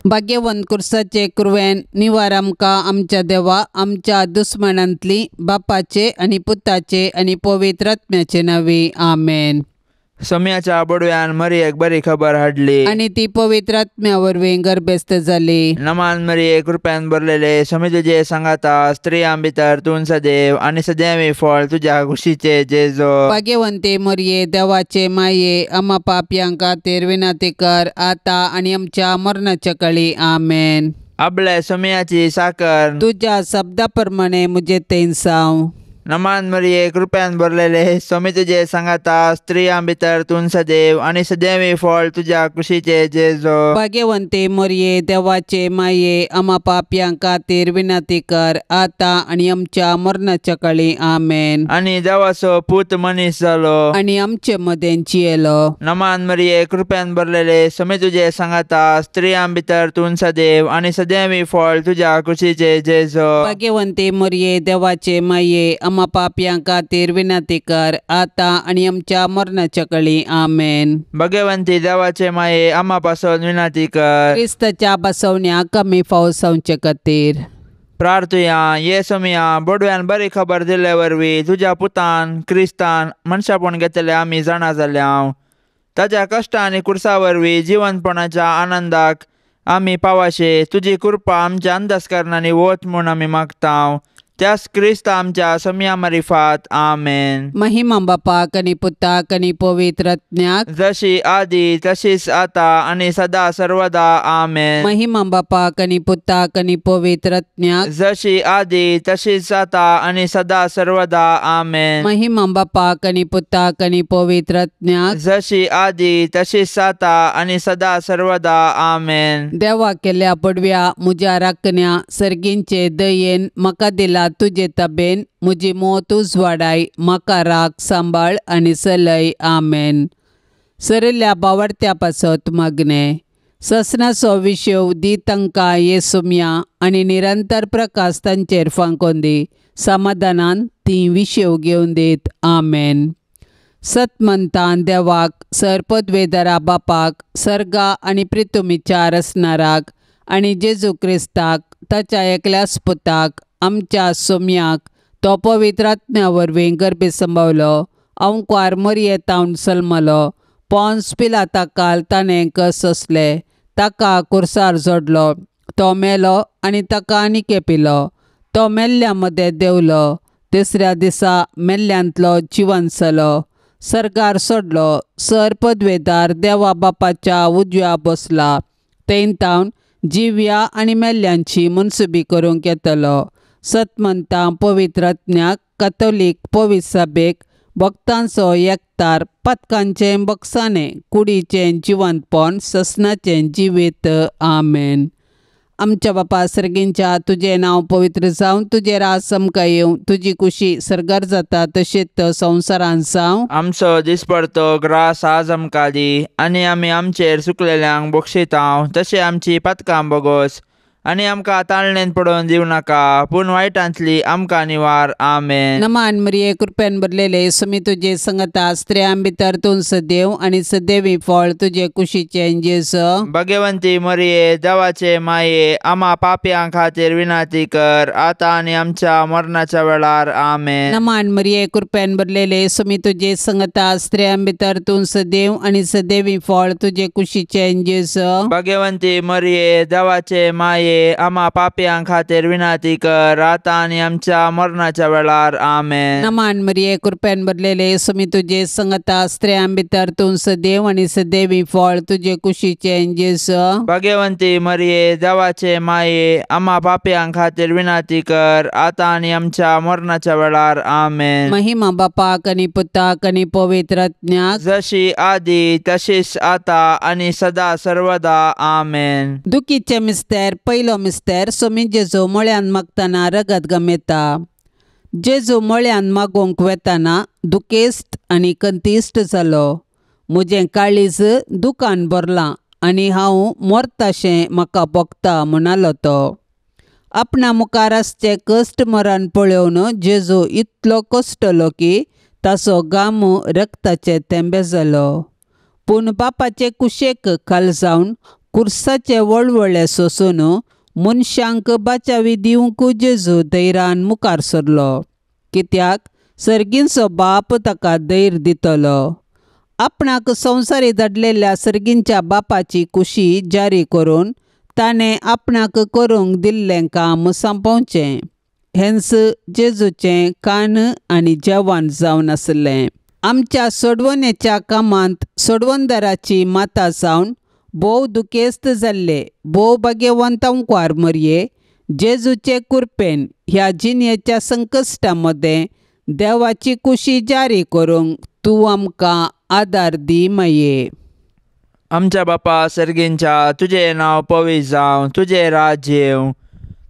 भाग्यवंत कुर्साचे कुरवेन निवार आमकां आमच्या देवा आमच्या दुस्मनांतली बापाचे आणि पुताचे आणि पवित्र आत्म्याचे नावी आमेन. सोम्याच्या बडव्यान मरियेक बरी खबर हाडली आणि ती पवित्र आत्म्या वरवीं गर्भस्थ जाली. नमान मरिये कृप्यान भरलेले स्वामी तुझे सांगाता स्त्रियां भितर तूं सदैव आणि सदैवी फळ तुझ्या कुशीचे जेजो. भाग्यवंते मरिये देवाचे माये आम्हा पापयांक खातीर विनंती कर आता आणि आमच्या मरणाच्या काळी आमेन. आपल्या सोम्याची साकर तुझ्या शब्दाप्रमाणे मुझे तेन साव. नमान मरिये कृप्यान भरलेले स्वामी तुझे सांगाता स्त्रियां भितर तूं सदैव आणि सदैवी फळ तुझ्या कुशीचे जेजो. भाग्यवंते मरिये देवाचे माये आम्हा पापयांक खातीर विनंती कर आता आणि आमच्या मरणाच्या काळी आमेन. आणि देवाचो पूत मनीस जालो आणि आमचे मदें जियेलो. नमान मरिये कृप्यान भरलेले स्वामी तुझे सांगाता स्त्रियां भितर तूं सदैव आणि सदैवी फळ तुझ्या कुशीचे जेजो. भाग्यवंते मरिये देवाचे माये आम्हा पापयांक खातीर विनंती कर आता आणि आमच्या मरणाच्या काळी आमेन. भगवंती देवाचे माये आम्हा पासून विनंती कर क्रिस्ताच्या बसवण्याक कमी फावट जावचे खातीर. प्रार्थुया ये सोमिया बडव्यान बरी खबर दिले वरवीं तुझ्या पुतान क्रिस्तान मनशापण घेतले आमी जाणा जाल्या. ताच्या कश्ट आनी कुर्सा वरवीं जिवंतपणाच्या आनंदाक आमी पावाशे तुजी कृपा आमच्या अंधस्करणांनी वत म्हूण आमी मागतांव. त्यास क्रिस्त आमच्या सोम्या मारिफात आमेन. महिमा बापाक आनी पुताक आनी पवित्र आत्म्याक जशी आदी तशीच आता आणि सदा सर्वदा आमेन. महिमा बापाक आनी पुताक आनी पवित्र आत्म्याक जशी आदी तशीच आता आणि सदा सर्वदा आमेन. महिमा बापाक आनी पुताक आनी पवित्र आत्म्याक जशी आदी तशीच आता आणि सदा सर्वदा आमेन. देवा केल्या पडव्या मुज्या राखण्या सर्गींचे दयेन म्हाका दिला तुझे तबेन मुजी मोत उजवाडाय म्हाका राख सांबाळ आणि सलय आमेन. सरिल्ल्या बावडत्या पासत मागणे ससनाचो विशेव दी तांकां येसुम्या आणि निरंतर प्रकाश तांचेर फांकोन दी समाधानान ती विशेव घेवन दीत आमेन. सतमंतान देवाक सरपदवेदरा बापाक सर्गा आणि पृथ्वीच्या रचणाराक आणि जेजू क्रिस्ताक ताच्या एकल्याच पुताक आमच्या सोम्याक तो पवित्र आत्म्या वरवीं गर्भी संभवलो अंकार मरियेतावन सल्मलो पोन्स पिलाताकाल ताणें कस असले ताका कुर्सार जोडलो तो मेलो आनी ताका आनीक पिलो तो मेल्ल्या मदें देवलो तिसऱ्या दिसा मेल्ल्यांतलो जिवंत जालो सर्गार सोडलो सर पदवेदार देवा बापाच्या उजव्या बसला तेन्तावन जिव्या आनी मेल्ल्यांची मनसुबी करूंक येतलो. सतमंतां पवित्र आत्म्याक कॅथोलीक पवित्र सभेक भक्तांचो एकतार पथकांचें बक्षाने कुडीचें जिवंतपण ससनाचें जिवीत आमेन. आमच्या बापा सर्गींच्या तुझें नांव पवित्र जावन तुजें राज आमकां येवं तुजी कुशी सरगार जाता तशेंच संवसारांत जावं. आमचो दिसपडतो ग्रास आज आमकां दी आनी आमी आमचेर चुकलेल्यांक बक्षितांव तशें आमची पथकां बोगोस आनी आमकां ताळणेन पडोवन दिवं नाका पूण वायटांतली आमकां निवार आमेन. नमान मरिये कृपेन भरलेले सुमी तुजे संगता स्त्रियां भितर तूं सदैव आनी सदैवी फळ तुजे कुशीचें जेजो. भगवंती मरिये देवाचे माये आम्हा पापयां खातीर विनंती कर आता आणि आमच्या मरणाच्या वेळार आमेन. नमान मरिये कृपेन भरलेले सुमी तुजे संगता स्त्रियां भितर तूं सदैव आनी सदैवी फळ तुजे कुशीचें जेजो. भगवंती मरिये देवाचे माये आम्हा पापयां खातीर विनंती कर आता आणि आमच्या मरणाच्या वेळार आमेन. नमान मरिये कृपेन भरलेले सुमी तुजे संगता स्त्रियां भितर तूं सदैव आनी सदैवी फळ तुजे कुशीचें जेजो. भगवंती मरिये देवाचे माये आम्हा पापयां खातीर विनंती कर आता आणि आमच्या मरणाच्या वेळार आमेन. महिमा बापाक आनी पुताक आनी पवित्र आत्म्याक जशी आदी तशीच आता आणि सदा सर्वदा आमेन. दुखीचे मिस्तेर पयलो मिस्तेर सोमी जेजू मळ्यान मागतना रगत गमेता. जेजू मळ्यान मागोंक वेताना दुखेस्त आनी कंतिश्ट जालो. म्हजें काळीज दुखान भरलां आनी हांव मरताशें म्हाका भोगता म्हणालो तो. आपणा मुखार आसचे कश्ट मरण पळोवन जेजू इतलो कश्टलो की ताचो घाम रक्ताचे तेंबे जालो. पूण बापाचे कुशेक खाल जावन कुर्साचे वळवळे सोसून मनशांक बाचावी दिवंक जेजू धैर्यान मुखार सरलो, कित्याक सर्गींचो बाप ताका धैर्य दितलो. आपणाक संवसारी धाडलेल्या सर्गींच्या बापाची कुशी जारी करून ताणें आपणाक करूंक दिल्लें काम संपवचें. हेंच जेजूचें कान आनी जेवण जावन आसलें. आमच्या सोडवणेच्या कामांत सोडवणदाराची माता जावन भोव दुखेस्त जाल्ले भोव भाग्यवंतांकार मरये, जेजूचे कृपेन ह्या जिणेच्या संकश्टा मदें देवाची कुशी जारी करूंक तूं आमकां आदार दी माये. आमच्या बापा सर्गींच्या, तुजें नांव पवित्र जावं, तुजें राज्य येवं,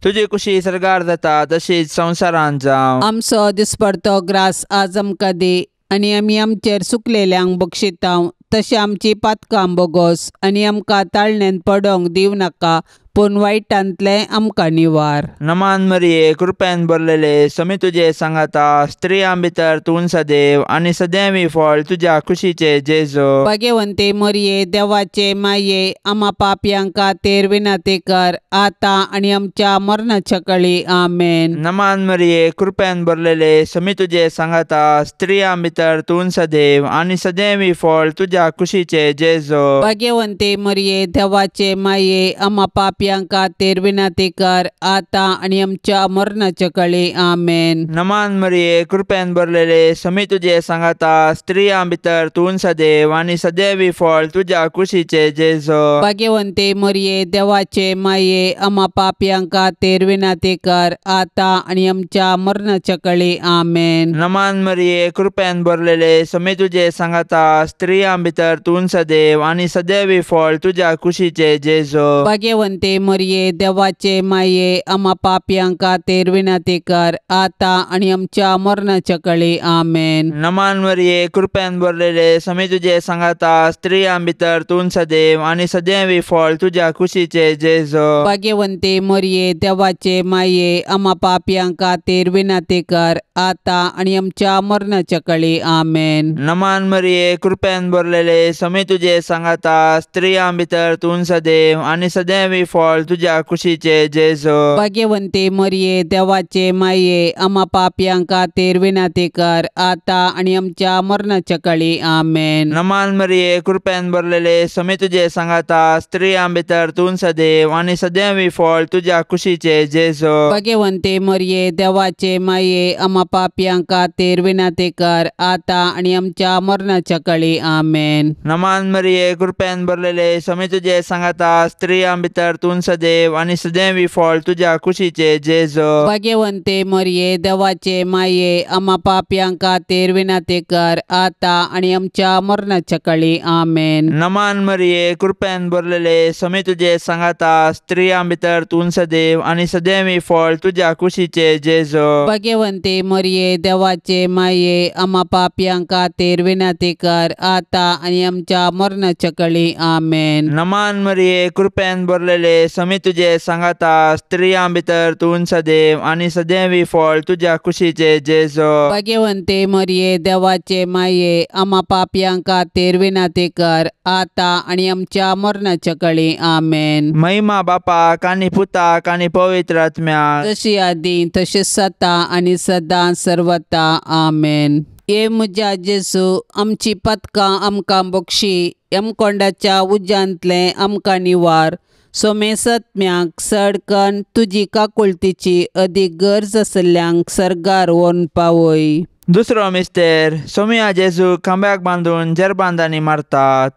तुजी कुशी सरगार जाता तशीच संवसारांत जावं. आमचो दिसपडतो ग्रास आज आमकां दी, आनी आमी आमचेर चुकलेल्यांक बक्षितांव तशें आमची पातकां बोगोस, आनी आमकां ताळणेंत पडोंक दिवं नाका, पूण वायटांतले आमकां निवार. नमान मरिये, कृपेन भरलेले, समी तुजे सांगाता, स्त्रियां भितर तूं सदैव, आनी सदैवी फळ तुज्या कुशीचे जेजू. भाग्यवंते मरिये, देवाचे माये, आम्हा पापयांक खातीर विनंती कर, आतां आनी आमच्या मरणाच्या काळी. आमेन. नमान मरिये, कृपेन भरलेले, समी तुजे सांगाता, स्त्रियां भितर तूं सदैव, आनी सदैवी फळ तुज्या कुशीचे जेजू. भाग्यवंते मरिये, देवाचे माये, आम्हा पापयांक खातीर विनंती कर, आतां आनी आमच्या मरणाच्या काळी. आमेन. नमान मरिये, कृपेन भरलेले, समी तुजे सांगाता, स्त्रियां भितर तूं सदैव, आनी सदैवी फळ तुज्या कुशीचे जेजू. भाग्यवंते मरिये, देवाचे माये, आम्हा पापयांक खातीर विनंती कर, आतां आनी आमच्या मरणाच्या काळी. आमेन. नमान मरिये, कृपेन भरलेले, समी तुजे सांगाता, स्त्रियां भितर तूं सदैव, आनी सदैवी फळ तुज्या कुशीचे जेजू. भाग्यवंते मरिये, देवाचे माये, आम्हा पापयांक खातीर विनंती कर, आतां आनी आमच्या मरणाच्या काळी. आमेन. नमान मरिये, कृपेन भरलेले, समी तुजे सांगाता, स्त्रियां भितर तूं सदैव, आनी सदैवी फळ तुज्या कुशीचे जेजू. भाग्यवंते मरिये, देवाचे माये, आम्हा पापयांक खातीर विनंती कर, आतां आनी आमच्या मरणाच्या काळी. आमेन. नमान मरिये, कृपेन भरलेले, समी तुजे सांगाता, स्त्रियां भितर तूं सदैव, आनी सदैवी फळ तुज्या कुशीचे जेजू. भाग्यवंते मरिये, देवाचे माये, आम्हा पापयांक खातीर विनंती कर, आतां आनी आमच्या मरणाच्या काळी. आमेन. नमान मरिये, कृपेन भरलेले, समी तुजे सांगाता, स्त्रियां भितर तूं सदैव, आनी सदैवी फळ तुज्या कुशीचे जेजू. भाग्यवंते मरिये, देवाचे माये, आम्हा पापयांक खातीर विनंती कर, आतां आनी आमच्या मरणाच्या काळी. आमेन. नमान मरिये, कृपेन भरलेले, समी तुजे सांगाता, स्त्रियां भितर तूं सदैव, आनी सदैवी फळ तुज्या कुशीचे जेजू. भाग्यवंते मरिये, देवाचे माये, आम्हा पापयांक खातीर विनंती कर, आतां आनी आमच्या मरणाच्या काळी. आमेन. नमान मरिये, कृपेन भरलेले, समी तुजे सांगाता, स्त्रियां भितर तूं सदैव, आनी सदैवी फळ तुज्या कुशीचे जेजू. भाग्यवंते मरिये, देवाचे माये, आम्हा पापयांक खातीर विनंती कर, आतां आनी आमच्या मरणाच्या काळी. आमेन. नमान मरिये, कृपेन भरलेले, समी तुजे सांगाता, स्त्रियां भितर तूं सदैव, आनी सदैवी फळ तुज्या कुशीचे जेजू. भाग्यवंते मरिये, देवाचे माये, आम्हा पापयांक खातीर विनंती कर, आतां आनी आमच्या मरणाच्या काळी. आमेन. महिमा बापाक आनी पुताक आनी पवित्र आत्म्याक, जशी आदी तशेंच जाता आनी सदां सर्वता. आमेन. ये म्हज्या जेजू, आमची पथकां आमकां बक्षी, यमकोंडाच्या उज्यांतले आमकां निवार. सोमे सत्म्याक सडकन तुजी काकुळतीची अदीक गरज आसल्यांक सरगार व्हरून पावय. दुसरो मिस्तेर, सोमिया जेजू खांब्याक बांदून जेरबांदांनी मारतात.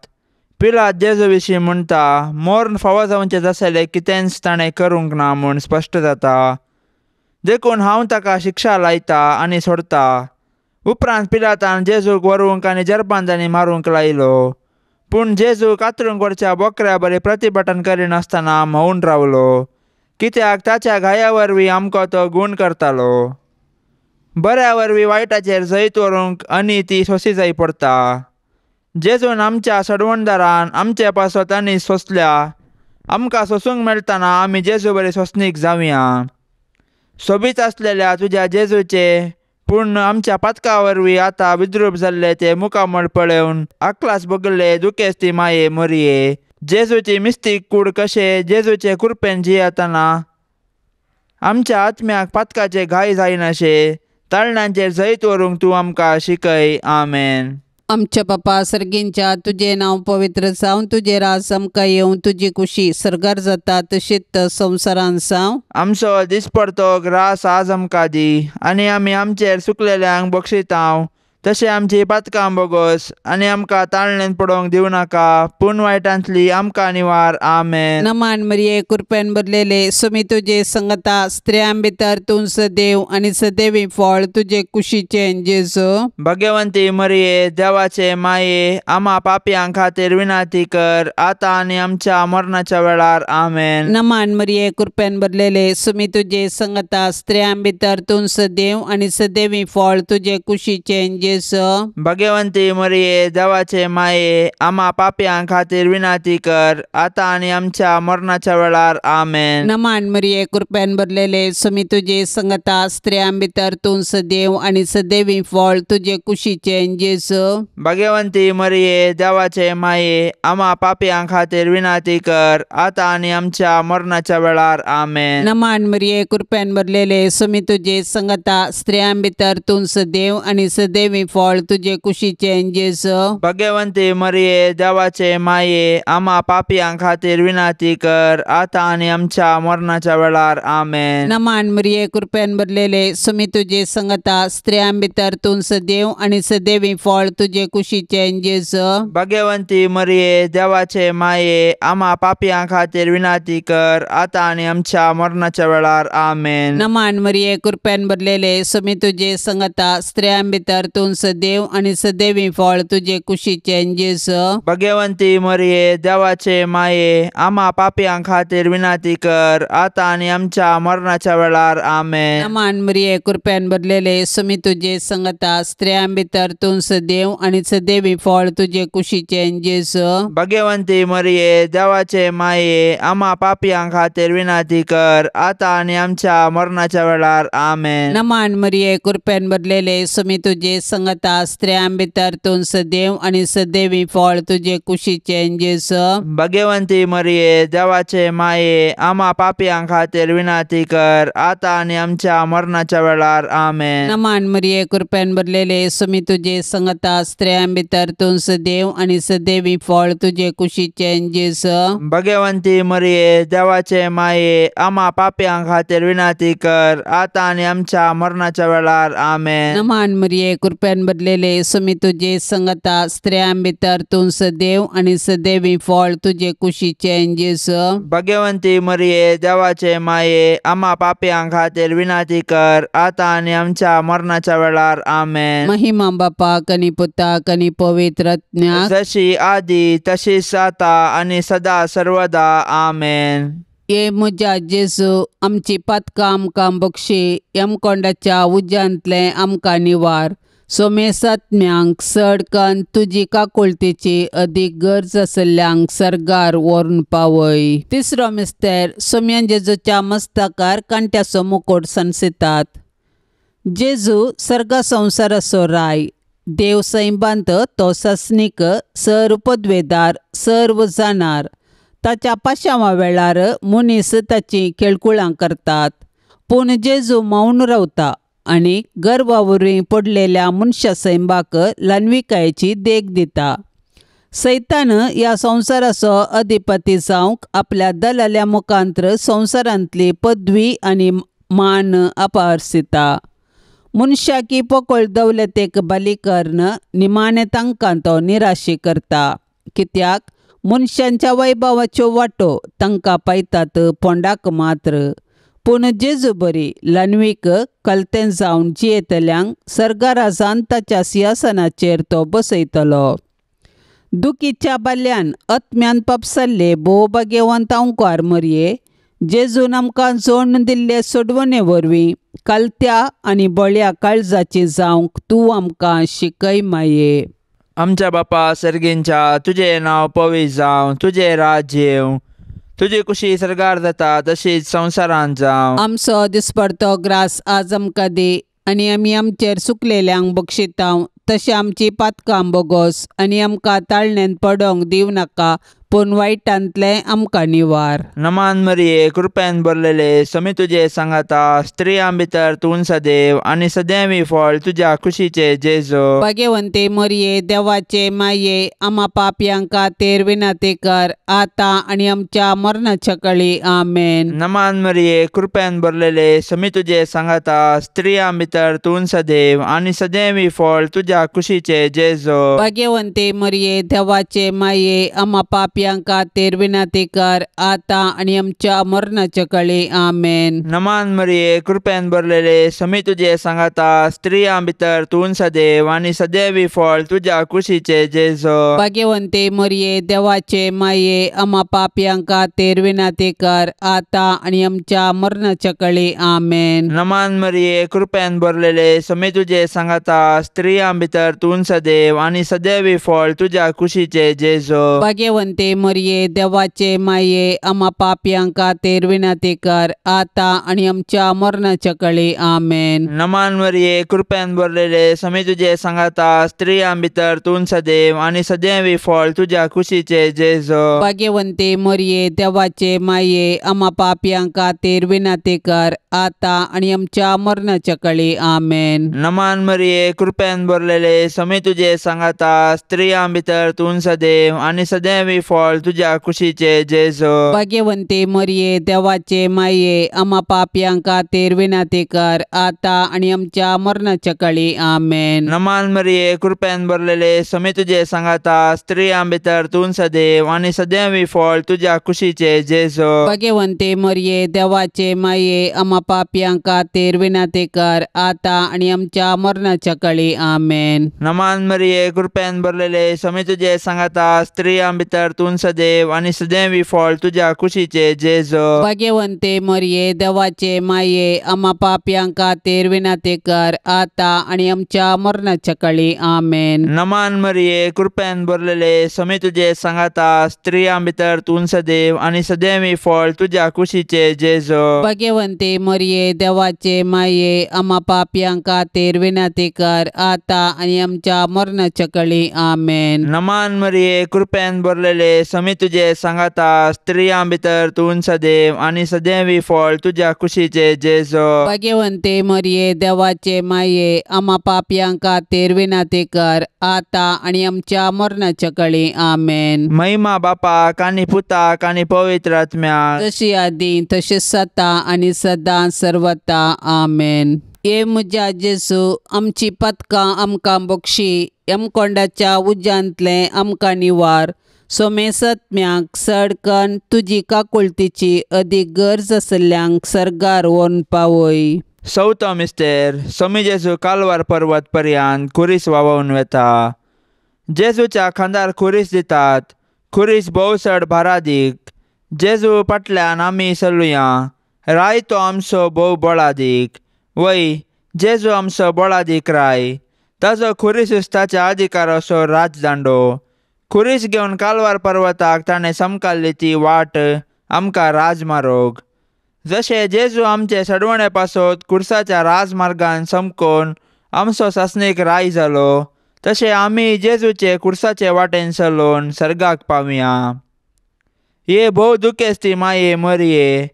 पिलात जेजू विशीं म्हणटा, मोर्न फावो जावचें आसलें कितेंच ताणें करूंक ना म्हूण स्पश्ट जाता. देखून हांव ताका शिक्षा लायता आनी सोडता. उपरांत पिलातान जेजूक व्हरूंक आनी जेरबांदांनी मारूंक लायलो. पूण जेजू कातरूंक व्हरच्या बोकऱ्या बरें प्रतिभटन करिनासतना म्होंवून रावलो, कित्याक ताच्या घाया वरवीं आमकां तो गूण करतालो. बऱ्या वरवीं वायटाचेर जैत व्हरूंक आनी ती सोंसी जाय पडटा. जेजून आमच्या सडवणदारान आमचे पासत आनी सोंसल्या. आमकां सोंसूंक मेळटना आमी जेजू बरें सोंसणीक जावया. सोबीत आसलेल्या तुज्या जेजूचे, पूण आमच्या पातका वरवीं आतां विद्रूप जाल्ले ते मुखामळ पळोवन आकलास भोगले दुखेस्त माये मरिये, जेजूची मिस्तीक कूड कशें जेजूचे कृपेन जियेतना आमच्या आत्म्याक पातकाचे घाय जायनाशे ताळणांचेर जैत व्हरूंक तूं आमकां शिकय. आमेन. आमच्या बापा सर्गींच्या तुझे नाव पवित्र जावन तुझे रास आमकां येवं तुजी कुशी सरगार जाता तशीच संवसारान जावं. आमचो दिसपडतो ग्रास आज आमकां दी आनी आमी आमचेर चुकलेल्यांक बक्षितांव तशें आमची पातकां बोगोस आनी आमकां ताळणेन पडोवंक दिवं नाका पूण वायटांतली आमकां निवार. आमेन. नमान मरिये कृपेन भरलेले सुमी तुजे संगता स्त्रियां भितर तूं सदैव आनी सदैवी फळ तुजे कुशीचे जेजू. भाग्यवंती मरिये देवाचे माये आम्हा पापयां खातीर विनाती कर आतां आनी आमच्या मरणाच्या वेळार. आमेन. नमान मरिये कृपेन भरलेले सुमी तुजे संगता स्त्रियां भितर तूं सदैव आनी सदैवी फळ तुजे कुशीचे जेजू. भाग्यवंती मरिये देवाचे माये आम्हा पापयां खातीर विनाती कर आतां आनी आमच्या मरणाच्या वेळार. आमेन. नमान मरिये कृपेन भरलेले सुमी तुजे संगता स्त्रियां भितर तूं सदैव आनी सदैवी फळ तुजे कुशीचे जेजू. भाग्यवंती मरिये देवाचे माये आम्हा पापयां खातीर विनाती कर आतां आनी आमच्या मरणाच्या वेळार. आमेन. नमान मरिये कृपेन भरलेले सुमी तुजे संगता स्त्रियां भितर तूं सदैव आनी सदैवी फळ तुजे कुशीचे जेजू. भाग्यवंती मरिये देवाचे माये आम्हा पापयां खातीर विनाती कर आतां आनी आमच्या मरणाच्या वेळार. आमेन. नमान मरिये कृपेन भरलेले सुमी तुजे संगता स्त्रियां भितर तूं सदैव आनी सदैवी फळ तुजे कुशीचे जेजू. भाग्यवंती मरिये देवाचे माये आम्हा पापयां खातीर विनाती कर आतां आनी आमच्या मरणाच्या वेळार. आमेन. नमान मरिये कृपेन भरलेले सुमी तुजे संगता स्त्रियां भितर तूं सदैव आनी सदैवी फळ तुजे कुशीचे जेजू. भाग्यवंती मरिये देवाचे माये आम्हा पापयां खातीर विनाती कर आतां आनी आमच्या मरणाच्या वेळार. आमेन. नमान मरिये कृपेन भरलेले सुमी तुजे संगता स्त्रियां भितर तूं सदैव आनी सदैवी फळ तुजे कुशीचे जेजू. भाग्यवंती मरिये देवाचे माये आम्हा पापयां खातीर विनाती कर आतां आनी आमच्या मरणाच्या वेळार. आमेन. नमान मरिये कृपेन भरलेले सुमी तुजे संगता स्त्रियां भितर तूं सदैव आनी सदैवी फळ तुजे कुशीचे जेजू. भाग्यवंती मरिये देवाचे माये आम्हा पापयां खातीर विनाती कर आतां आनी आमच्या मरणाच्या वेळार. आमेन. नमान मरिये कृपेन भरलेले सुमी तुजे संगता स्त्रियां भितर तूं सदैव आनी सदैवी फळ तुजे कुशीचे जेजू. भाग्यवंती मरिये देवाचे माये आम्हा पापयां खातीर विनाती कर आतां आनी आमच्या मरणाच्या वेळार. आमेन. नमान मरिये कृपेन भरलेले सुमी तुजे संगता स्त्रियां भितर तूं सदैव आनी सदैवी फळ तुजे कुशीचे जेजू. भाग्यवंती मरिये देवाचे माये आम्हा पापयां खातीर विनाती कर आतां आनी आमच्या मरणाच्या वेळार. आमेन. महिमा बापाक आनी पुताक आनी पवित्र आत्म्याक जशी आदी तशीच आता आनी सदा सर्वदा. आमेन. ये म्हज्या जेजू आमची पातकां आमकां बक्षी यमकोंडाच्या उज्यांतले आमकां निवार. सोमेसात्म्यांक सडकन तुजी काकुळतेची अदीक गरज आसल्ल्यांक सरगार व्हरून पावय. तिसरो मिस्तेर सोम्यान जेजूच्या मस्तकार कांट्याचो मुकुट सनसितात. जेजू सर्गा संवसाराचो राय देव सैबांत तो सस्नीक सर्वपदवेदार सर्व जाणार. ताच्या पाशांवा वेळार मनीस ताची खेळकुळां करतात पूण जेजू मौन रावता आनी गर्वावरी पडलेल्या मनशा सैबाक ल्हानविकायेची देख दिता. सैतान ह्या संवसाराचो अधिपती जावंक आपल्या दलाल्या मुखांत्र संवसारांतली पदवी आनी मान आपारसिता. मनशाकी पोकळ दौलतेक बली कर्ण निमाणे तांकां तो निराशी करता. कित्याक मनशांच्या वैभवाच्यो वाटो तांकां पायतात पोंडाक मात्र. पूण जेजू बरी ल्हानवीक कलतें जावन जियेतल्यांक सर्गाराजान ताच्या सिंहासनाचेर तो बसयतलो. दुखीच्या बाल्यान आत्म्यान पापसल्ले भोव भाग्यवंत अंकार मरये जेजून आमकां जोडून दिल्ले सोडवणे वरवीं कलत्या आनी बळ्या काळजाची जावंक तूं आमकां शिकय माये. आमच्या बापा सर्गींच्या तुझे नाव पवित्र जावं तुझे राज्य येवं तुजी कुशी सरगार जाता तशीच संवसारांत जावं. आमचो दिसपडतो ग्रास आज आमकां दी आनी आमी आमचेर चुकलेल्यांक बक्षितांव तशें आमची पातकां बोगोस आनी आमकां ताळणेन पडोवंक दिवं नाका पूण वायटांतले आमकां निवार. नमान मरिये कृपेन भरलेले समी तुजे सांगाता स्त्रियां भितर तूं सदैव आनी सदैवी फळ तुज्या कुशीचे जेजो. भाग्यवंते मरिये देवाचे माये आम्हा पापयांक खातीर विनंती कर आता आनी आमच्या मरणाच्या काळी आमेन. नमान मरिये कृपेन भरलेले समी तुजे सांगाता स्त्रियां भितर तूं सदैव आनी सदैवी फळ तुज्या कुशीचे जेजो. भाग्यवंते मरिये देवाचे माये आम्हा पापयांक खातीर विनंती कर आता आनी आमच्या मरणाच्या काळी आमेन. नमान मरिये कृपेन भरलेले समी तुजे सांगाता स्त्रियां भितर तूं सदैव आनी सदैवी फळ तुज्या कुशीचे जेजो. भाग्यवंते मरिये देवाचे माये आम्हा पापयांक खातीर विनंती कर आता आनी आमच्या मरणाच्या काळी आमेन. नमान मरिये कृपेन भरलेले समी तुजे सांगाता स्त्रियां भितर तूं सदैव आनी सदैवी फळ तुज्या कुशीचे जेजो. भाग्यवंते मरिये देवाचे माये आम्हा पापयांक खातीर विनंती कर आता आनी आमच्या मरणाच्या काळी आमेन. नमान मरिये कृपेन भरलेले समी तुजे सांगाता स्त्रियां भितर तूं सदैव आनी सदैवी फळ तुज्या कुशीचे जेजो. भाग्यवंते मरिये देवाचे माये आम्हा पापयांक खातीर विनंती कर आता आनी आमच्या मरणाच्या काळी आमेन. नमान मरिये कृपेन भरलेले समी तुजे सांगाता स्त्रियां भितर तूं सदैव आनी सदैवी फळ तुज्या कुशीचे जेजो. भाग्यवंते मरिये देवाचे माये आम्हा पापयांक खातीर विनंती कर आता आनी आमच्या मरणाच्या काळी आमेन. नमान मरिये कृपेन भरलेले समी तुजे सांगाता स्त्रियां भितर तूं सदैव आनी सदैवी फळ तुज्या कुशीचे जेजो. भाग्यवंते मरिये देवाचे माये आम्हा पापयांक खातीर विनंती कर आता आनी आमच्या मरणाच्या काळी आमेन. नमान मरिये कृपेन भरलेले समी तुजे सांगाता स्त्रियां भितर तूं सदैव आनी सदैवी फळ तुज्या कुशीचे जेजो. भाग्यवंते मरिये देवाचे माये आम्हा पापयांक खातीर विनंती कर आता आनी आमच्या मरणाच्या काळी आमेन. नमान मरिये कृपेन भरलेले समी तुजे सांगाता स्त्रियां भितर तूं सदैव आनी सदैवी फळ तुज्या कुशीचे जेजो. भाग्यवंते मरिये देवाचे माये आम्हा पापयांक खातीर विनंती कर आता आनी आमच्या मरणाच्या काळी आमेन. नमान मरिये कृपेन भरलेले समी तुजे सांगाता स्त्रियां भितर तूं सदैव आनी सदैवी फळ तुज्या कुशीचे जेजो. भाग्यवंते मरिये देवाचे माये आम्हा पापयांक खातीर विनंती कर आता आनी आमच्या मरणाच्या काळी आमेन. महिमा बापाक आनी पुताक आनी पवित्र आत्म्याक जशी आदी तशी सता आनी सदां सर्वता आमेन. ये म्हज्या जेजू आमची पथकां आमकां बक्षी यमकोंडाच्या उज्यांतले आमकां निवार. सोमे सत्म्याक सडकन तुजी काकुळतीची अदीक गरज आसल्यांक सर्गार व्हरून पावय. चवथो मिस्तेर समी जेजू कालवार पर्वत पर्यंत खुरीस व्हांवून वेता. जेजूच्या खांदार खुरीस दितात, खुरीस भोवसड भारादीक. जेजू फाटल्यान आमी चलुया, राय तो आमचो भोव बळादीक. वय जेजू आमचो बळादीक राय, ताजो खुरीस ताच्या अधिकाराचो राजदांडो. खुरीस घेवन कालवार पर्वताक ताणें समकाल्ली ती वाट आमकां राजमार्ग. जशे जेजू आमचे सडवणे पासत खुर्साच्या राजमार्गान समकोन आमचो सासणीक राय जालो, तशे आमी जेजूचे खुर्साचे वाटेन चलोवन सर्गाक पावया. ये भोव दुखेस्ती माये मरिये,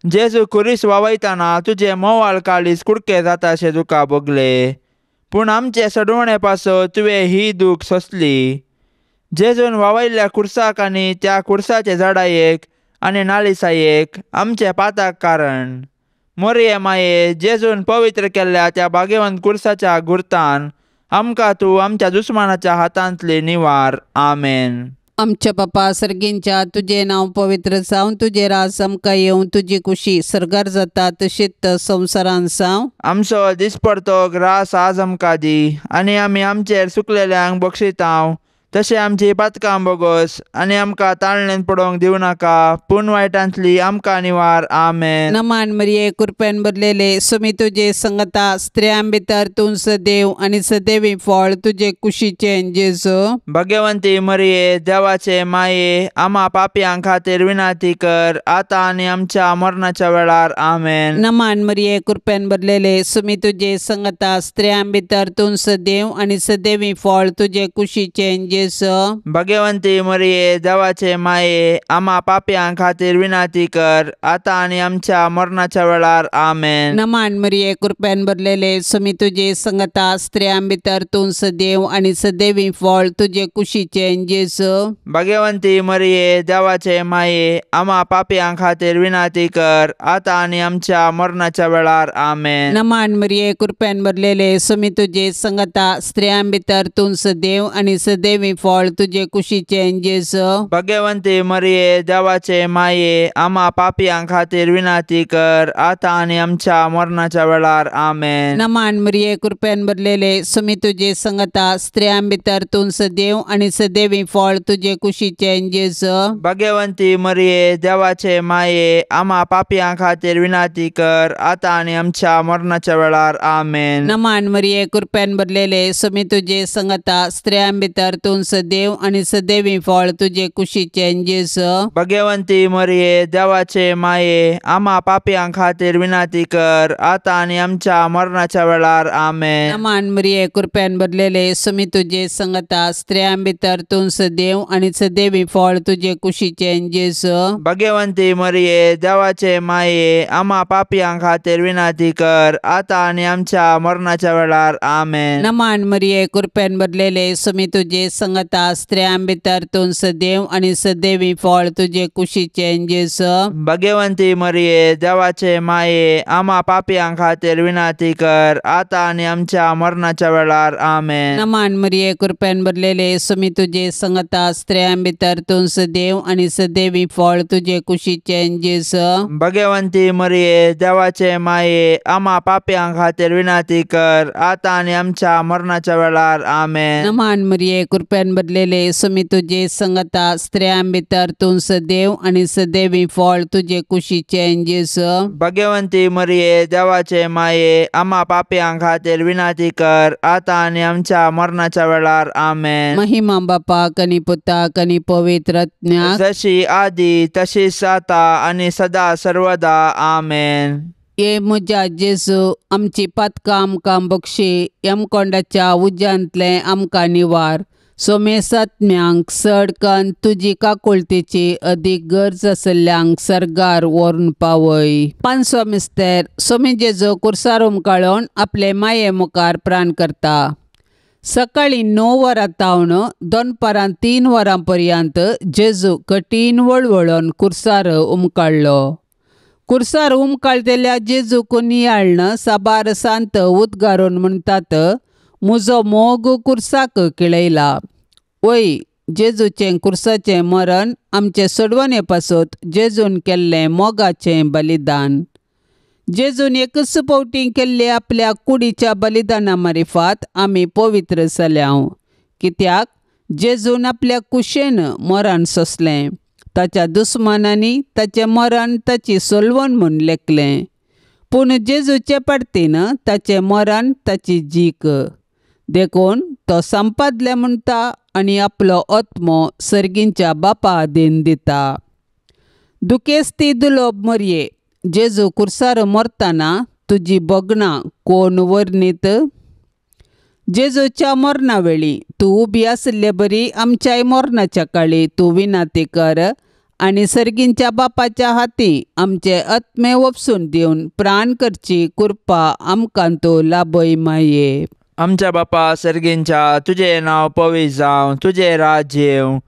जेजू खुरीस वावयतना तुजे मोवाळ काळीज कुडके जाताशे तुका भोगले, पूण आमचे सडवणे पासत तुवें ही दूख सोंसली. जेजून वावयल्ल्या खुर्साक आनी त्या खुर्साचे झाडायेक आनी नालिसायेक आमचे पाताक कारण. मोरये माये, जेजून पवित्र केल्ल्या त्या भाग्यवंत खुर्साच्या गुर्तान आमकां तूं आमच्या दुस्मानाच्या हातांतली निवार. आमेन. आमच्या बापा सर्गींच्या तुझे नाव पवित्र जावन तुझे राज आमकां येवं. तुजी कुशी सर्गार जाता तशीच संवसारान जावं. आमचो दिसपडतो ग्रास आज आमकां दी, आनी आमी आमचेर चुकलेल्यांक बक्षितांव. तशें आमची पातकां बोगोस आनी आमकां ताळणेन पडोवंक दिवं नाका, पूण वायटांतली आमकां निवार. आमेन. नमान मरिये कृपेन भरलेले समी तुजे संगता स्त्रियां भितर तूं सदैव आनी सदैवी फळ तुजे कुशीचे जेजू. भाग्यवंती मरिये देवाचे माये, आम्हा पापयांक खातीर विनंती कर आता आनी आमच्या मरणाच्या वेळार. आमेन. नमान मरिये कृपेन भरलेले समी तुजे संगता स्त्रियां भितर तूं सदैव आनी सदैवी फळ तुजे कुशीचे जेसो भगवंती मरिये देवाचे माये आम्हा पाप्यां खातीर विनाती कर आता आणि आमच्या मरणाच्या वेळार आमेन. नमान मरिये कृपेन भरलेले सुमी तुझे संगता स्त्रियां भितर तूं सदैव आणि सदैवी फळ तुझे कुशीचे जेसो भगवंती मरिये देवाचे माये आम्हा पाप्यां खातीर विनाती कर आता आणि आमच्या मरणाच्या वेळार आमेन. नमान मरिये कृपेन भरलेले सुमी तुझे संगता स्त्रियां भितर तूं सदैव आणि सदैवी फळ तुझे कुशीचे जेसो भगवंती मरिये देवाचे माये आम्हा पाप्यां खातीर विनाती कर आता आणि आमच्या मरणाच्या वेळार आमेन. नमान मरिये कृपेन भरलेले सुमी तुझे संगता स्त्रियां भितर तूं सदैव आणि सदैवी फळ तुझे कुशीचे जेसो भगवंती मरिये देवाचे माये आम्हा पाप्यां खातीर विनाती कर आता आणि आमच्या मरणाच्या वेळार आमेन. नमान मरिये कृपेन भरलेले सुमी तुझे संगता स्त्रियां भितर तूं सदैव आणि सदैवी फळ तुझे कुशीचे जेसो भगवंती मरिये देवाचे माये आम्हा पाप्यां खातीर विनाती कर आता आणि आमच्या मरणाच्या वेळार आमेन. नमान मरिये कृपेन भरलेले सुमी तुझे संगता स्त्रियां भितर तूं सदैव आणि सदैवी फळ तुझे कुशीचे जेसो भगवंती मरिये देवाचे माये आम्हा पाप्यां खातीर विनाती कर आता आणि आमच्या मरणाच्या वेळार आमेन. नमान मरिये कृपेन भरलेले सुमी तुझे संगता स्त्रियां भितर तूं सदैव आणि सदैवी फळ तुझे कुशीचे जेसो भगवंती मरिये देवाचे माये आम्हा पाप्यां खातीर विनाती कर आता आणि आमच्या मरणाच्या वेळार आमेन. नमान मरिये कृपेन भरलेले सुमी तुझे संगता स्त्रियां भितर तूं सदैव आणि सदैवी फळ तुझे कुशीचे जेसो भगवंती मरिये देवाचे माये आम्हा पाप्यां खातीर विनाती कर आता आणि आमच्या मरणाच्या वेळार आमेन. नमान मरिये कृपेन भरलेले सुमी तुझे संगता स्त्रियां भितर तूं सदैव आणि सदैवी फळ तुझे कुशीचे जेसो भगवंती मरिये देवाचे माये आम्हा पाप्यां खातीर विनाती कर आता आणि आमच्या मरणाच्या वेळार आमेन. महिमा बापाक आणि पुताक आणि पवित्र आत्म्याक जशी आधी तशीच आता आणि सदा सर्वदा आमेन. ये म्हज्या जेजू आमची पातकां आमकां बक्षी यमकोंडाच्या उज्यांतले आमकां निवार सोमेसात्म्यांक सडकन तुजी काकुळतेची अदीक गरज आसल्ल्यांक सर्गार व्हरून पावय. पांचवो मिस्तेर सोमी जेजू कुर्सार उमकाळून आपले माये मुखार प्राण करता. सकाळी 9 वरां तावन दनपारां 3 वरां पर्यंत जेजू कठीण वळवळोन कुर्सार उमकाळ्ळो. कुर्सार उमकाळतेल्या जेजूक नियाळन साबार सांत उद्गारून म्हणटात, म्हजो मोग कुर्साक किळयला. वय जेजूचें कुर्साचें मरण आमचे सोडवणे पासत जेजून केल्लें मोगाचें बलिदान. जेजून एकच फावटी केल्ले आपल्या कुडीच्या बलिदाना मार्फत आमी पवित्र जाल्याव. कित्याक जेजून आपल्या कुशेन मरण सोंसलें. ताच्या दुस्मानांनी ताचें मरण ताची सोलवण म्हूण लेखलें. पूण जेजूचे पाडतीन ताचें मरण ताची जीक. देखून तो संपादले म्हणटा आनी आपलो आत्मो सर्गींच्या बापा आदीन दिता. दुखेस्ती दुलोब मरये जेजू कुर्सार मरतना तुजी बगणां कोण वर्णीत. जेजूच्या मरणा वेळी तूं उबी आसले बरी आमच्याय मरणाच्या काळी तूं विनाती कर आनी सर्गींच्या बापाच्या हाती आमचे आत्मे वपसून दिवन प्राण करची कृपा आमकां तूं लाभय माये. आमच्या बापा सर्गींच्या तुझे नांव पवित्र जावं, तुझे राज्य येवं,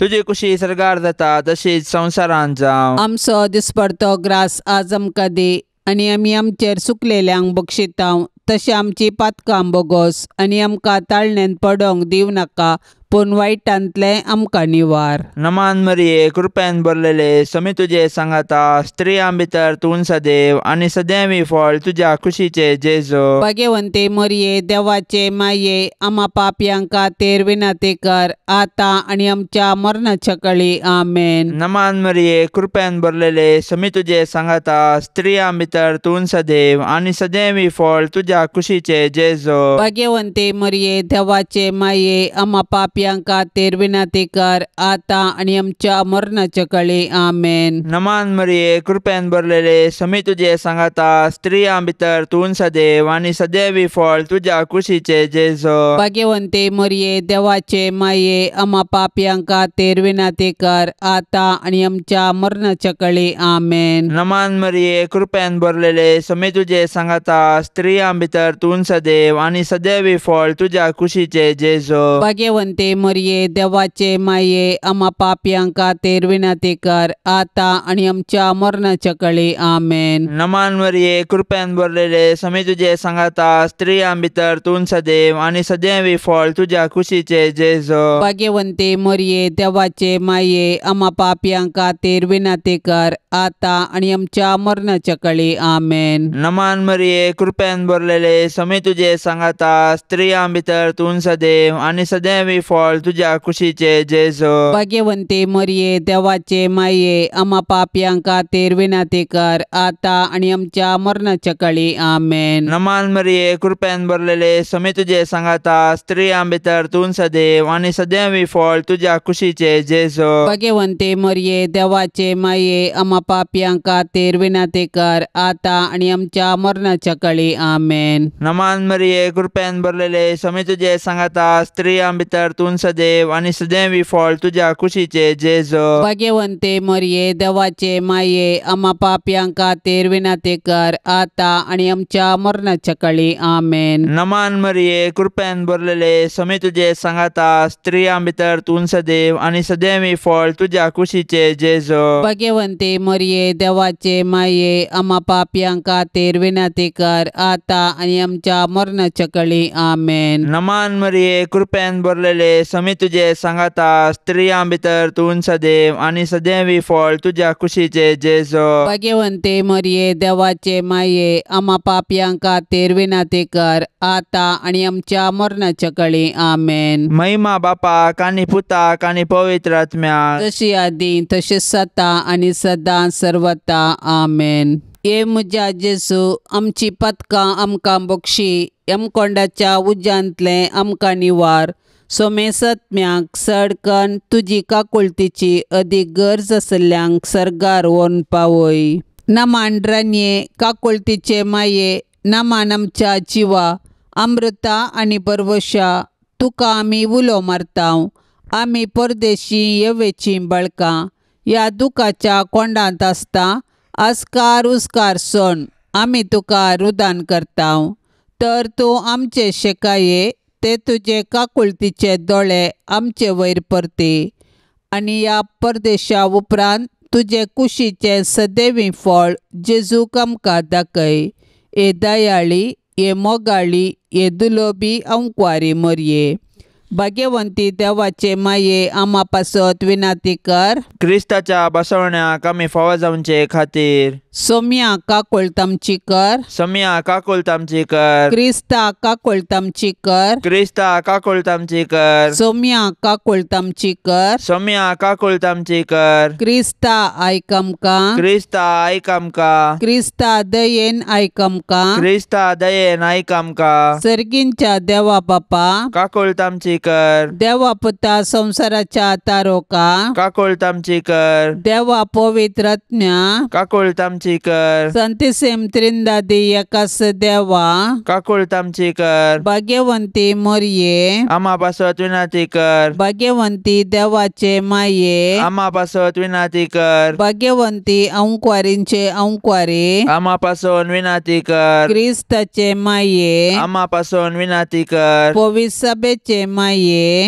तुजी कुशी सर्गार जाता तशीच संवसारांत जावं. आमचो दिसपडतो ग्रास आज आमकां दी आनी आमी आमचेर सुकलेल्यांक बक्षितांव. तशें आमची पातकां बोगोस आनी आमकां ताळणेन पडोंक दिवं नाका, पूण वायटांतले आमकां निवार. नमान मरिये कृपेन भरलेले समी तुजे सांगाता स्त्रियां भितर तूं सदैव आनी सदैवी फळ तुज्या कुशीचे जेजू. भाग्यवंते मरिये देवाचे माये आम्हा पापयांक खातीर विनाती कर आतां आनी आमच्या मरणाच्या काळी आमेन. नमान मरिये कृपेन भरलेले समी तुजे सांगाता स्त्रियां भितर तूं सदैव आनी सदैवी फळ तुज्या कुशीचे जेजू. भाग्यवंते मरिये देवाचे माये आम्हा पाप पापियां खातीर विनंती कर आता आणि आमच्या मरणाच्या काळी आमेन. नमान मरिये कृपेन भरलेले समी तुझे सांगाता स्त्रियां भितर तूं सदैव आणि सदैवी फळ तुझ्या कुशीचे जेजो. भाग्यवंते मरिये देवाचे माये आम्हा पापियां खातीर विनंती कर आता आणि आमच्या मरणाच्या काळी आमेन. नमान मरिये कृपेन भरलेले समी तुझे सांगाता स्त्रियां भितर तूं सदैव आणि सदैवी फळ तुझ्या कुशीचे जेजो. भाग्यवंते मरिये देवाचे माये आम्हा पापियां खातीर विनंती कर आता आणि आमच्या मरणाच्या काळी आमेन. नमान मरिये कृपेन भरलेले समी तुझे सांगाता स्त्रियां भितर तूं सदैव आणि सदैवी फळ तुझ्या कुशीचे जेजो. भाग्यवंते मरिये देवाचे माये आम्हा पापियां खातीर विनंती कर आता आणि आमच्या मरणाच्या काळी आमेन. नमान मरिये कृपेन भरलेले समी तुझे सांगाता स्त्रियां भितर तूं सदैव आणि सदैवी फळ तुझ्या कुशीचे जेजो. भाग्यवंते मरिये देवाचे माये आम्हा पापियां खातीर विनंती कर आता आणि आमच्या मरणाच्या काळी आमेन. नमान मरिये कृपेन भरलेले समी तुझे सांगाता स्त्रियां भितर तूं सदैव आणि सदैवी फळ तुझ्या कुशीचे जेजो. भाग्यवंते मरिये देवाचे माये आम्हा पापियां खातीर विनंती कर आता आणि आमच्या मरणाच्या काळी आमेन. नमान मरिये कृपेन भरलेले समी तुझे सांगाता स्त्रियां भितर तूं सदैव आणि सदैवी फळ तुझ्या कुशीचे जेजो. भाग्यवंते मरिये देवाचे माये आम्हा पापियां खातीर विनंती कर आता आणि आमच्या मरणाच्या काळी आमेन. नमान मरिये कृपेन भरलेले समी तुझे सांगाता स्त्रियां भितर तूं सदैव आणि सदैवी फळ तुझ्या कुशीचे जेजो. भाग्यवंते मरिये देवाचे माये आम्हा पापियां खातीर विनंती कर आता आणि आमच्या मरणाच्या काळी आमेन. नमान मरिये कृपेन भरलेले समी तुझे सांगाता स्त्रियां भितर तूं सदैव आणि सदैवी फळ तुझ्या कुशीचे जेजो. भाग्यवंते मरिये देवाचे माये आम्हा पापियां खातीर विनंती कर आता आणि आमच्या मरणाच्या काळी आमेन. महिमा बापाक आणि पुताक आणि पवित्र आत्म्याक तशी आदी तशेंच सता आणि सदां सर्वता आमेन. ये म्हज्या जेजू आमची पथकां आमकां बक्षी यमकोंडाच्या उज्यांतले आमकां निवार. सोमे सत्म्याक सडकन तुजी काकुळतीची अदीक गरज आसल्ल्यांक सर्गार व्हरून पावय. नमान रान्ये काकुळतीचे माये नमान आमच्या जिवा अमृता आणि परवशा तुका आमी उलो मारताव. आमी परदेशी येवेची बळकां ह्या दुखाच्या कोंडांत आसता आस्कार उस्कार सोन आमी तुका रुदान करताव. तर तूं आमचे शेकाये ते तुजे काकुळतीचे दोळे आमचे वयर परते आनी ह्या परदेशा उपरांत तुजे कुशीचे सदैवी फळ जेजूक आमकां दाखय. ए दयाळी ए मोगाळी ए दुलोबी अंकवारी मरये. भाग्यवंती देवाचे माये आम्हा पासत विनंती कर. क्रिस्ताच्या बसवण्याक आमी फावो जावचे खातीर सोम्या काकुळतामची कर. सम्या काकुळतामची कर. क्रिस्ता काकुळतामची कर. क्रिस्ता काकुळतामची कर. सोम्या काकुळतामची कर. सम्या काकुळतामची कर. क्रिस्ता आयक आमकां. क्रिस्ता आयक आमकां. क्रिस्ता दयेन आयक आमकां. क्रिस्ता दयेन आयक आमकां. सर्गींच्या देवा बापा काकुळतामची कर. देवा पुता संसाराच्या तारोका काकुळतामची कर. देवा पवित्र आत्म्या काकुळतामची कर. संतिसेम त्रिंदादी एकास देवा काकुळतामची कर. भाग्यवंती मरिये आम्हा पासत विनंती कर. भाग्यवंती देवाचे माये आम्हा पासत विनंती कर. भाग्यवंती अंकवारींचे अंकवारी आम्हा पासून विनंती कर. क्रिस्ताचे माये आम्हा पासून विनंती कर. पवित्र सभेचे माये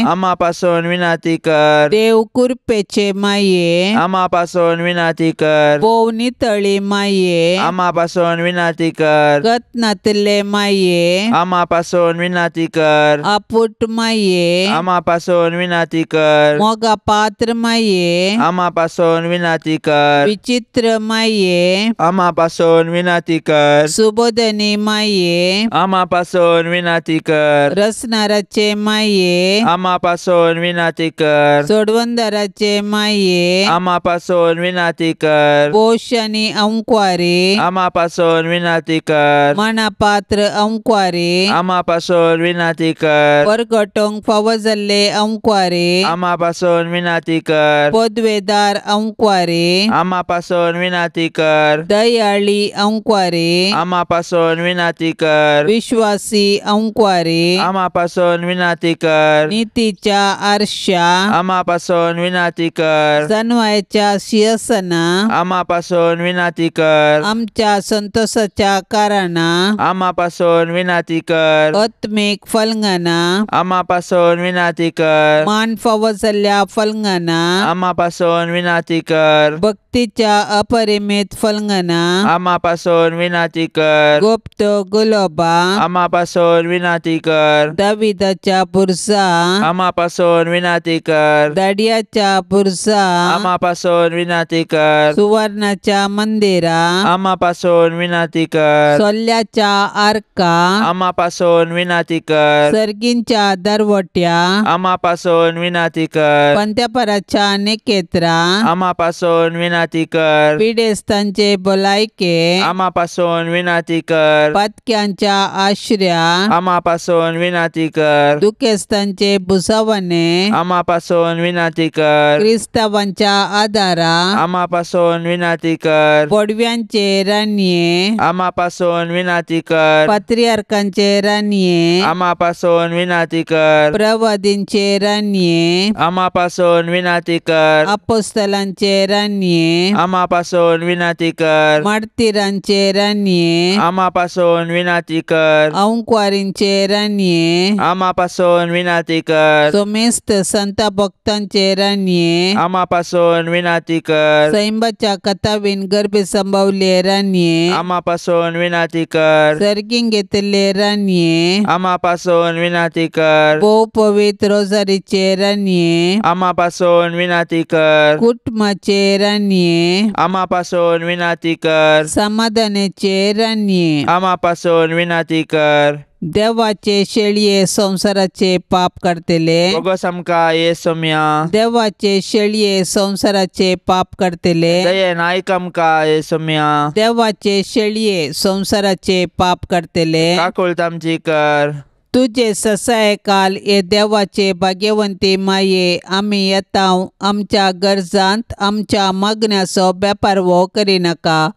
आम्हा पासून विनंती कर. देव कृपेचे माये आम्हा पासून विनंती कर. भोव नितळी माये आम्हा पासून विनंती कर. गतनातले माये आम्हा पासून विनंती कर. आपुट माये आम्हा पासून विनंती कर. मोगा पात्र माये आम्हा पासून विनंती कर. विचित्र माये आम्हा पासून विनंती कर. सुबोधनी माये आम्हा पासून विनंती कर. रसनाराचे माये आम्हा पासून विनंती कर. सोडवंदराचे माये आम्हा पासून विनंती कर. पोष आणि अंकुआरे आमा पासून विनंती कर मानापात्र अंकुआरे आमा पासून विनंती कर परगटोंक फावो जाल्ले अंकुआरे आमा पासून विनंती कर पदवेदार अंकुआरे आमा पासून विनंती कर दयाळी अंकुआरे आमा पासून विनंती कर विश्वासी अंकुआरे आमा पासून विनंती कर नीतीच्या आरशा आमा पासून विनंती कर सन्मायाच्या सिंहासना आमा पासून विनंती कर आमच्या संतोषाच्या कारणा आमा पासून विनंती कर आत्मिक फलंगाना आमा पासून विनंती कर मान फावो जाल्ल्या फलंगाना आमा पासून विनंती कर भक्तीच्या अपरिमित फलंगाना आमा पासून विनंती कर गुप्त गुलाबा आमा पासून विनंती कर दाविदाच्या बुरसा आमा पासून विनंती कर दाडियाच्या बुरसा आमा पासून विनंती कर सुवर्णाच्या मंदिरा आमा पासून विनंती कर सोल्ल्याच्या आर्का आमा पासून विनंती कर सर्गींच्या दरवट्या आमा पासून विनंती कर पंत्यापराच्या नेकेत्रा आमा पासून विनंती कर पिडेस्तांचे भलायके आमा पासून विनंती कर पातक्यांच्या आश्र्या आमा पासून विनंती कर दुखेस्तांचे बुसावणे आमा पासून विनंती कर क्रिस्तावांच्या आदारा आमा पासून विनंती कर पडव्यांचे रान्ये आमा पासून विनंती कर पात्रियार्कांचे रान्ये आमा पासून विनंती कर प्रवादींचे रान्ये आमा पासून विनंती कर अपोस्तलांचे रान्ये आमा पासून विनंती कर मार्तिरांचे रान्ये आमा पासून विनंती कर अंकुआरींचे रान्ये आमा पासून विनंती कर सोमेस्त संत भक्तांचे रान्ये आमा पासून विनंती कर सैंबाच्या कथावीन गर्भे संभवले रान्ये आमा पासून विनंती कर सर्गीन घेतले रान्ये आमा पासून विनंती कर भोव पवित्र रोजारीचे रान्ये आमा पासून विनंती कर कुटुंबाचे रान्ये आमा पासून विनंती कर समाधानाचे रान्ये आमा पासून विनंती कर देवाचे शेळये संसाराचे पाप करतले बोगस आमका येसुम्या देवाचे शेळये संसाराचे पाप करतले दयेन आयक आमका येसुम्या देवाचे शेळये संसाराचे पाप करतले काकुळत आमची कर तुझे ससाय काल ये देवाचे भाग्यवंती माये आम्ही येताव आमच्या गरजांत आमच्या मागण्याचो बेपार वो करिनाका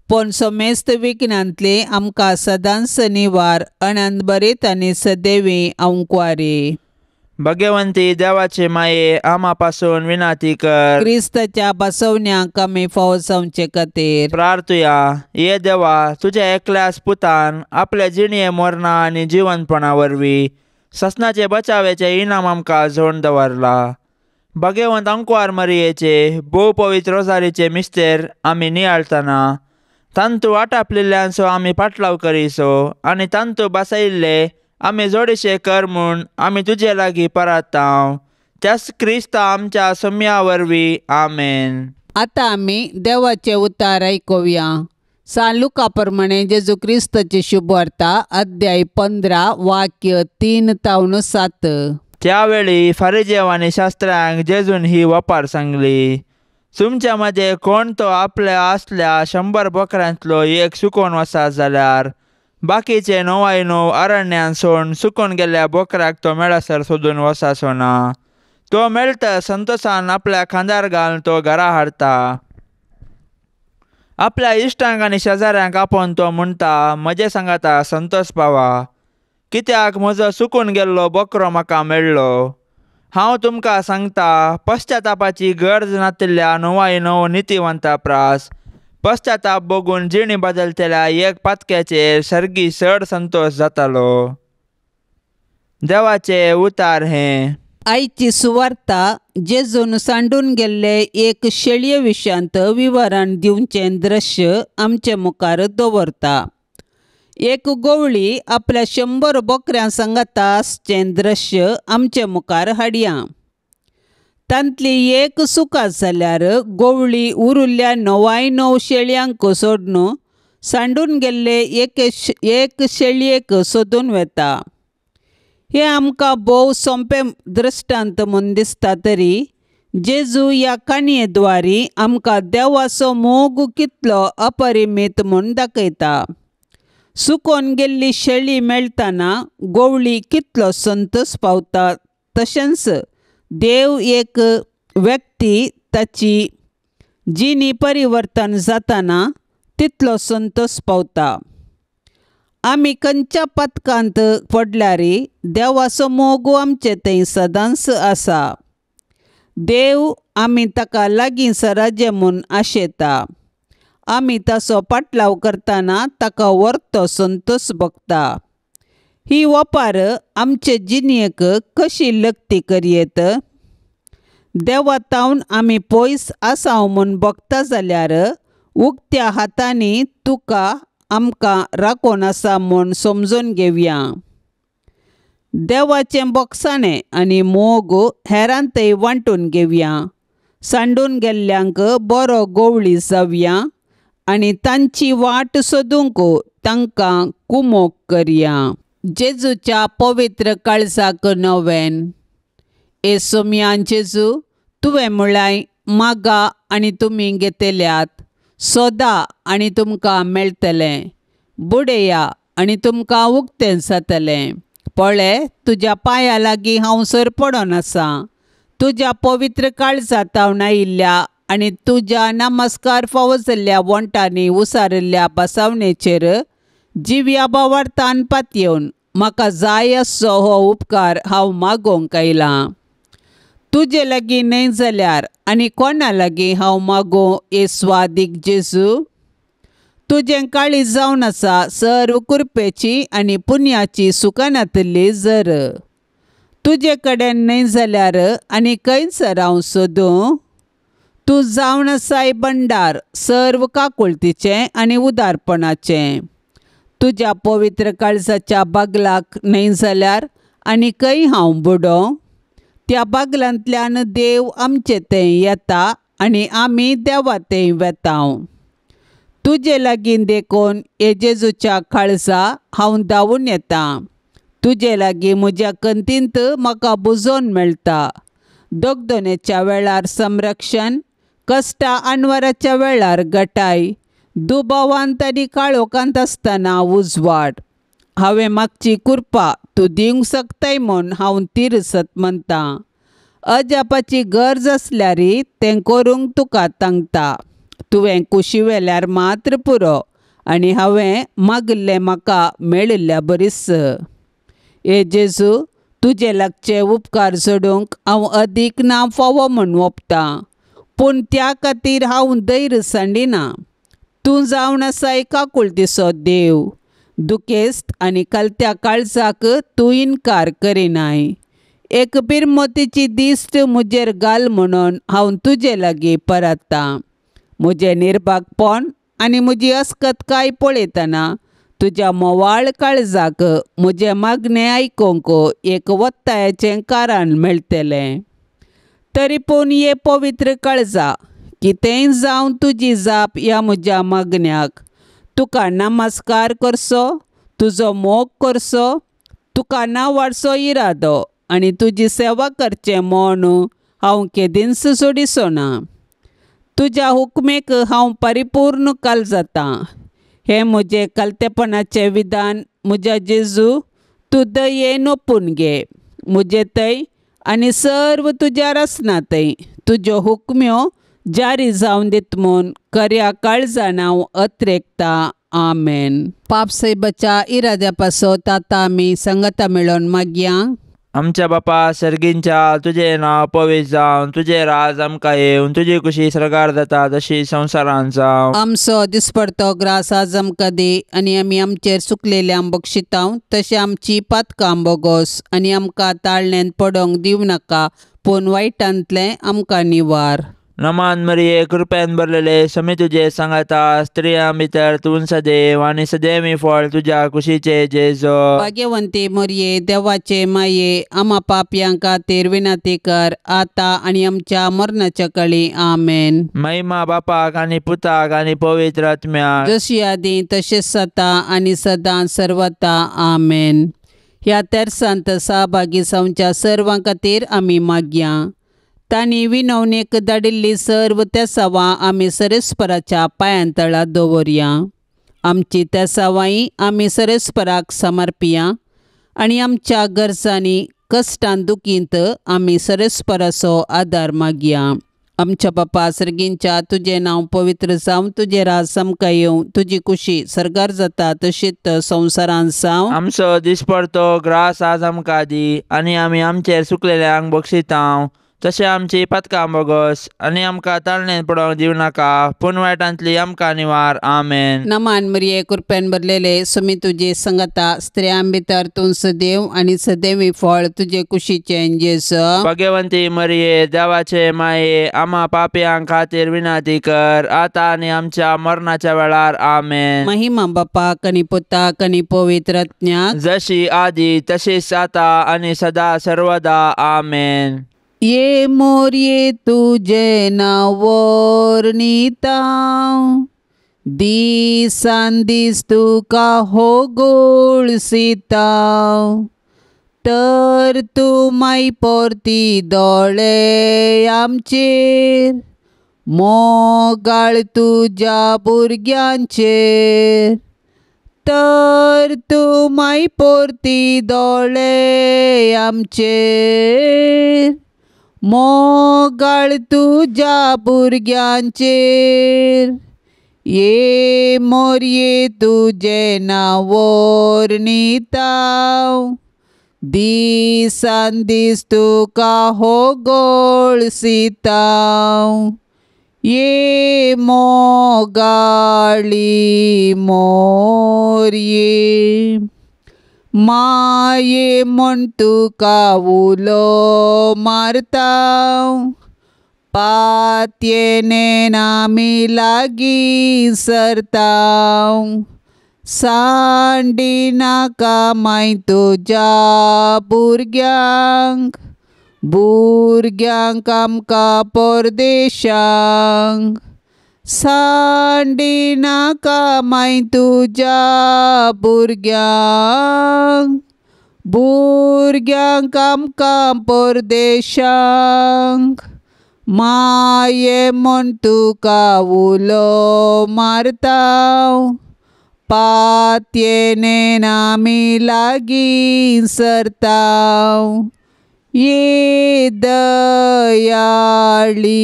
पण सोमेस्त विघ्नांतली आमकां सदांच निवार अनंत बरीत आनी सदैवी अंकुआरी भाग्यवंती देवाचे माये आमा पासून विनंती कर क्रिस्ताच्या बसवण्याक आमी फावो जावचे खातीर प्रार्थुया ये देवा तुझ्या एकल्याच पुतान आपल्या जिणये मरणा आनी जिवंतपणा वरवीं ससनाचे बचावेचे इनाम आमकां जोडून दवरला भाग्यवंत अंकुआर मरियेचे भोव पवित्र रोजारीचे मिस्तेर आमी नियाळतना तांतू आटापलेल्यांचो आमी पाटलाव करिसो आनी तांतू बसयिल्ले आमी जोडीशे कर म्हूण आमी तुजे लागीं परताव त्याच क्रिस्त आमच्या सोम्या वरवीं आमेन. आतां आमी देवाचे उतार आयकुया. सालुका प्रमाणे जेजू क्रिस्ताची शुभ वार्ता अध्याय 15 वाक्य 3 तावन 7. त्यावेळी फारिजेव आनी शास्त्रांक जेजून ही वपार सांगली. तुमच्या मध्ये कोण तो आपल्या असल्या 100 बकऱ्यांतलो एक सुकोवन वसात जाल्यार बाकीचे 99 अरण्यान सोडून सुकोवन गेल्ल्या बकऱ्याक तो मेळसर सोदून वसाचो ना. तो मेळटा संतोषान आपल्या खांद्यार घालून तो घरा हाडटा. आपल्या इश्टांक आनी शेजाऱ्यांक आपोवन तो म्हणटा म्हजे सांगाता संतोष पावा कित्याक म्हजो सुकून गेल्लो बकरो म्हाका मेळ्ळो. हांव तुमकां सांगता पश्चातापाची गरज नातिल्ल्या 99 नितीवंता प्रास पश्चाताप बघून जिणी बदलतल्या एक पातक्याचेर सर्गी चड संतोष जातालो. देवाचे उतार हे. आयची सुवार्ता जेजून सांडून गेल्ले एक शेळये विशांत विवरण दिवचें दृश्य आमचे मुखार दवरता. एक गवळी आपल्या 100 बकऱ्यां सांगाताचें दृश्य आमचे मुखार हाडया. तांतली एक सुकात जाल्यार गवळी उरिल्ल्या 99 शेळयांक सोडून सांडून गेल्ले एक शेळयेक सोदून वेता. हे आमकां भोव सोंपें दृश्टांत म्हूण दिसता तरी जेजू ह्या काणयेद्वारी आमकां देवाचो मोग कितलो अपरिमीत म्हूण दाखयता. सुकोन गेल्ली शेळी मेळटाना गोवळी कितलो संतोश पावता, तशेंच देव एक व्यक्ती ताची जिणी परिवर्तन जाताना तितलो संतोश पावता. आमी खंयच्या पथकांत पडल्यारी देवाचो मोग आमचे थंय सदांच आसा. देव आमी ताका लागींच राजे म्हूण आशेता. आमी ताचो पाटलाव करतना ताका व्हरतो संतोश भोगता. ही ओपार आमचे जिणयेक कशी लक्ती करयेत. देवातावन आमी पयस आसाव म्हूण भोगता जाल्यार उक्त्या हातांनी तुका आमकां राखोन आसा म्हूण समजून घेवया. देवाचें बोगसाणें आनी मोग हेरांतय वांटून घेवया. सांडून गेल्ल्यांक बरो गोवळी जावया आनी तांची वाट सोदूंक तांकां कुमोग करया. जेजूच्या पवित्र काळजाक नोवेन. सोम्यान जेजू, तुवें म्हळाय मागा आनी तुमी घेतल्यात, सोदा आनी तुमकां मेळटलें, बुडया आनी तुमकां उक्तें जातलें. पळय, तुज्या पांया लागीं हांव सर पडोन आसा. तुज्या पवित्र काळजांत हांव आयिल्ल्या आनी तुज्या नमस्कार फावो जाल्ल्या वंटांनी उसारिल्ल्या बसावणेचेर जिव्या भावार्थान पातयेवन म्हाका जाय असो हो उपकार हांव मागोवंक आयलां. तुजे लागीं न्हय जाल्यार आनी कोणा लागीं हांव मागों स्वादीक जेजू. तुजें काळीज जावन आसा सर्व कृपेची आनी पुण्याची सुकानांतली जर. तुजे कडेन न्हय जाल्यार आनी खंयसर हांव सोदूं. तूं जावन आसाय भंडार सर्व काकुळतीचें आनी उदारपणाचें. तुज्या पवित्र काळजाच्या बागलाक न्हय जाल्यार आनी खंय हांव बुडों. त्या बागलांतल्यान देव आमचे थंय येता आनी आमी देवा थंय वेताव. तुजे लागीं देखून जेजूच्या काळजा हांव धांवून येतां. तुजे लागीं म्हज्या खंतींत म्हाका बुजोवन मेळटा. दोगदोनेच्या वेळार संरक्षण, कश्टा आनवराच्या वेळार घटाय, दुबावांत आनी काळोखांत आसतना उजवाड. हांवें मागची कृपा तूं दिवंक शकताय म्हूण हांव तिरसत म्हणटां. अजापाची गरज आसल्यार तें करूंक तुका सांगता. तुवें कुशी वेल्यार मात्र पुरो आनी हांवें मागिल्लें म्हाका मेळिल्ल्या बरीस. जेजू, तुजे लागचे उपकार जोडूंक हांव अदीक ना फावो म्हूण ओंपतां, पूण त्या खातीर हांव धैर्य सांडिना. तूं जावन आसाय काकुळतीचो देव. दुखेस्त आनी कलत्या काळजाक तूं इन्कार करिनाय. एक बिरमोतीची दिश्ट म्हजेर घाल म्हणून हांव तुजे लागीं परतां. म्हजें निर्भागपण आनी म्हजी अस्कतकाय पळयतना तुज्या मोवाळ काळजाक म्हजें मागणें आयकूंक एक वत्तायाचें कारण मेळटलें. तरी पूण हे पवित्र काळजा, कितेंय जावं तुजी जाप ह्या म्हज्या मागण्याक. तुका नमस्कार करचो, तुजो मोग करचो, तुका नांवाडचो इरादो आनी तुजी सेवा करचें म्हूण हांव केदींच सोडिचो ना. तुज्या हुकमेक हांव परिपूर्ण काळजातां. हें म्हजें कलतेपणाचें विधान म्हज्या जेजू तूं दयेन ओपून घे. म्हजे थंय आनी सर्व तुज्या रसनांतय तुज्यो हुकम्यो जारी जावन दित म्हूण खऱ्या काळजान हांव अत्रेकतां. आमेन. पापसैबाच्या इराद्या पासत आतां आमी संगता मेळोन मागया. आमच्या बापा सर्गींच्या, तुजें नांव पवित्र जावन, तुजें राज आमकां येवन, तुजी कुशी सरकार जाता तशी संवसारांत जावं. आमचो दिसपडतो ग्रास आज आमकां दी आनी आमी आमचेर चुकलेल्यांक बक्षितांव, तशें आमची पातकां बोगोस आनी आमकां ताळणेंत पडोंक दिवं नाका, पूण वायटांतलें आमकां निवार. नमान मरिये, कृपेन भरलेले, समी तुजे सांगाता, स्त्रियां भितर तूं सदैव आनी सदैवी फळ तुज्या कुशीचे जेजो. भाग्यवंती मरिये, देवाचे माये, आम्हा पापयां खातीर विनंती कर, आतां आनी आमच्या मरणाच्या काळी. आमेन. महिमा बापाक आनी पुताक आनी पवित्र आत्म्याक, जशी आदी तशेंच जाता आनी सदां सर्वता. आमेन. ह्या तेर्सांत सहभागी जावच्या सर्वां खातीर आमी मागया. तांणी विनवणेक धाडिल्ली सर्व त्या सवां आमी सरेस्पराच्या पांयांतळा दवरया. आमची त्या सवाई आमी सरेस्पराक समर्पिया आनी आमच्या गरजांनी कश्टान दुखींत आमी सरेस्पराचो आदार मागया. आमच्या बापा सर्गींच्या तुजें नांव पवित्र जावं, तुजें राज समका येवं, तुजी कुशी सर्गार जाता तशीच संवसारांत जावं. आमचो दिसपडतो ग्रास आज आमकां दी आनी आमी आमचेर सुकलेल्यांक बक्षितांव. तशें आमची पातकां बोगस आनी आमकां ताळणेन पडोवंक दिवं नाका, पूण वायटांतली आमकां निवार. आमेन. नमान मरिये कृपेन भरलेले सुमी तुजी संगता स्त्रियां भितर तूं सदैव आनी सदैवी फळ तुजे कुशीचें जेजू. भाग्यवंती मरिये देवाचे माये, आम्हा पापयांक खातीर विनाती कर, आतां आनी आमच्या मरणाच्या वेळार. आमेन. महिमा बापाक आनी पुताक आनी पवित्र आत्म्याक, जशी आदी तशीच आता आनी सदा सर्वदा. आमेन. ये मोरये तुजे नांवर नितांव, दिसान दीस तुका होगोळ सितांव. तर तूं माई परती दोळे आमचेर, मोगाळ तुज्या भुरग्यांचेर. तर तूं माई परती दोळे आमचेर, मोगाळ तुज्या भुरग्यांचेर. ये मोरये तुजे नांवर नितांव, दिसान दीस तुका होगोळ सितांव. ये मोगाळी मोरये, माये म्हण तुका उलो मारतांव. पातयेनेन आमी लागीं सरतांव. सांडी नाका माय तुज्या भुरग्यांक, भुरग्यांक आमकां परदेशांक. सांडी नाका माय तुज्या भुरग्यांक, भुरग्यांक आमकां परदेशांक. माये म्हण तुका उलो मारतांव. पातयेनेन आमी लागीं सरतांव. ये दयाळी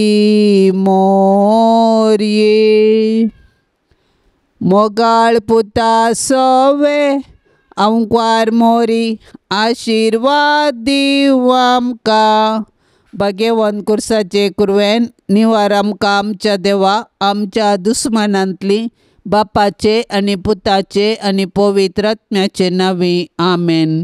मोरये, मोगाळ पुता सोवे आमकां मोरी आशिर्वाद दिव आमकां. भाग्यवान कुर्साचे कुरवेन निवार आमकां आमच्या देवा आमच्या दुस्मनांतली बापाचे आनी पुताचे आनी पवित्र आत्म्याचे नांवी. आमेन.